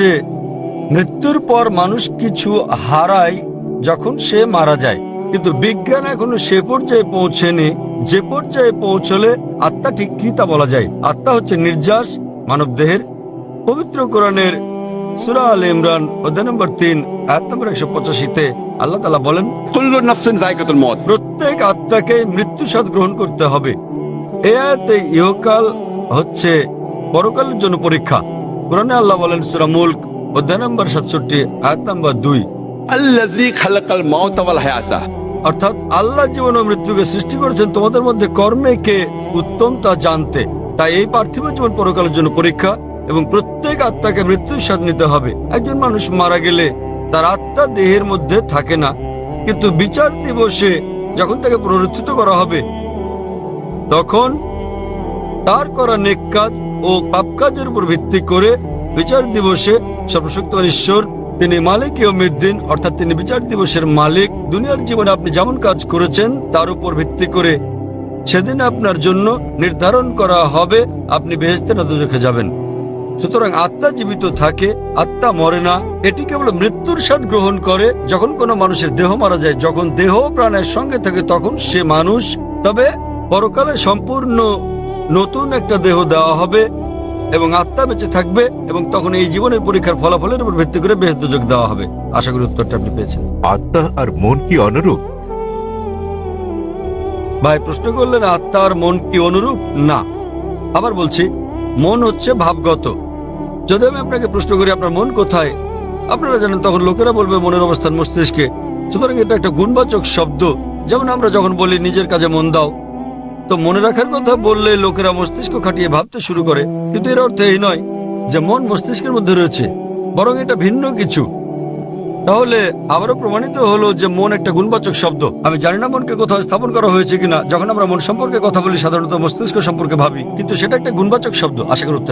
যে মৃত্যুর পর মানুষ কিছু হারায় যখন সে মারা যায়, কিন্তু বিজ্ঞান এখনো সে পর্যায়ে পৌঁছেনি যে পর্যায়ে পৌঁছলে আত্মা ঠিক কি তা বলা যায়। আত্মা হচ্ছে নির্যাস মানব দেহের। পবিত্র কোরআনের সূরা আলে ইমরান অধ্যায় নম্বর 3 আয়াত নম্বর 185-তে আল্লাহ তাআলা বলেন, কুল্লু নাফসিন যায়কাতুল মউত। প্রত্যেক আত্মাকে মৃত্যু স্বাদ গ্রহণ করতে হবে। এই আয়াতে ইহকাল হচ্ছে পরকালের জন্য পরীক্ষা। কোরআনে আল্লাহ বলেন সূরা মুলক অধ্যায় নম্বর 67 আয়াত নম্বর 2, আল্লাযী খালাকাল মাউতা ওয়াল হায়াতা। অর্থাৎ আল্লাহ জীবন ও মৃত্যুকে সৃষ্টি করেছেন তোমাদের মধ্যে কর্মে কে উত্তম তা জানতে। তাই এই পার্থিব জীবন পরকালের জন্য পরীক্ষা এবং প্রত্যেক আত্মাকে মৃত্যুর স্বাদ নিতে হবে। একজন মানুষ মারা গেলে তার আত্মা দেহের মধ্যে থাকে না, কিন্তু বিচার দিবসে যখন তাকে পুনরুত্থিত করা হবে তখন তার করা নেক কাজ ও পাপ কাজের উপর ভিত্তি করে বিচার দিবসে সর্বশক্তিমান ঈশ্বর, তিনি মালিক ইয়াউমিদ্দিন, অর্থাৎ তিনি বিচার দিবসের মালিক। দুনিয়ার জীবনে আপনি যেমন কাজ করেছেন তার উপর ভিত্তি করে সেদিন আপনার জন্য নির্ধারণ করা হবে আপনি বেহেশতে না দোজখে যাবেন। সুতরাং আত্মা জীবিত থাকে, আত্মা মরে না। এটি কেবল মৃত্যুর স্বাদ গ্রহণ করে যখন কোনো মানুষের দেহ মারা যায়। যখন দেহ প্রাণের সঙ্গে থাকে তখন সে মানুষ। তবে পরকালে সম্পূর্ণ নতুন একটা দেহ দেওয়া হবে এবং আত্মা বেঁচে থাকবে, এবং তখন এই জীবনের পরীক্ষার ফলাফলের উপর ভিত্তি করে বেহেশত দোজখ দেওয়া হবে। আশা করি উত্তরটা আপনি পেয়েছেন। আত্মা আর মন কি অনুরূপ? ভাই প্রশ্ন করলেন আত্মা আর মন কি অনুরূপ? না। আবার বলছি, মন হচ্ছে ভাবগত। যদি আমি আপনাকে প্রশ্ন করি আপনার মন কোথায়, আপনারা জানেন তখন লোকেরা বলবে মনের অবস্থান মস্তিষ্কে। সুতরাং এটা একটা গুণবাচক শব্দ। যেমন আমরা যখন বলি নিজের কাজে মন দাও, তো মনে রাখার কথা বললে লোকেরা মস্তিষ্ক খাটিয়ে ভাবতে শুরু করে, কিন্তু এর অর্থ এই নয় যে মন মস্তিষ্কের মধ্যে রয়েছে, বরং এটা ভিন্ন কিছু। তাহলে আবারও প্রমাণিত হলো যে মন একটা গুণবাচক শব্দ। আমি জানি না মনকে কোথাও স্থাপন করা হয়েছে কিনা। যখন আমরা মন সম্পর্কে কথা বলি সাধারণত মস্তিষ্ক সম্পর্কে ভাবি, কিন্তু সেটা একটা গুণবাচক শব্দ। আশা করি উত্তর